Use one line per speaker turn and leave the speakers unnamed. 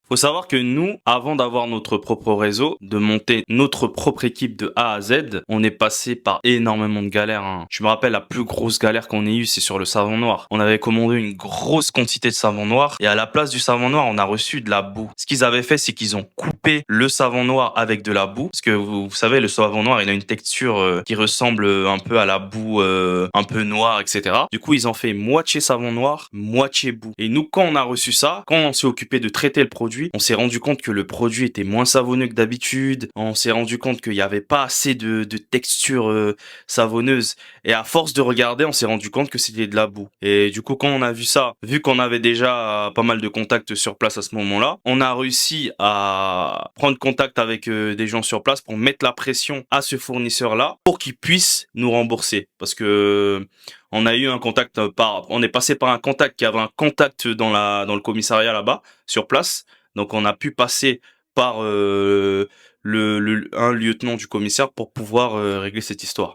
Faut savoir que nous, avant d'avoir notre propre réseau, de monter notre propre équipe de A à Z, on est passé par énormément de galères, hein. Je me rappelle la plus grosse galère qu'on ait eue, c'est sur le savon noir. On avait commandé une grosse quantité de savon noir et à la place du savon noir, on a reçu de la boue. Ce qu'ils avaient fait, c'est qu'ils ont coupé le savon noir avec de la boue, parce que vous savez, le savon noir, il a une texture qui ressemble un peu à la boue, un peu noire, etc. Du coup, ils ont fait moitié savon noir, moitié boue. Et nous, quand on a reçu ça, quand on s'est occupé de traiter le produit, on s'est rendu compte que le produit était moins savonneux que d'habitude. On s'est rendu compte qu'il n'y avait pas assez de texture savonneuse. Et à force de regarder, on s'est rendu compte que c'était de la boue. Et du coup, quand on a vu ça, vu qu'on avait déjà pas mal de contacts sur place à ce moment-là, on a réussi à prendre contact avec des gens sur place pour mettre la pression à ce fournisseur-là pour qu'il puisse nous rembourser. Parce que on a eu un contact on est passé par un contact qui avait un contact dans le commissariat là-bas, sur place. Donc on a pu passer par un lieutenant du commissaire pour pouvoir régler cette histoire.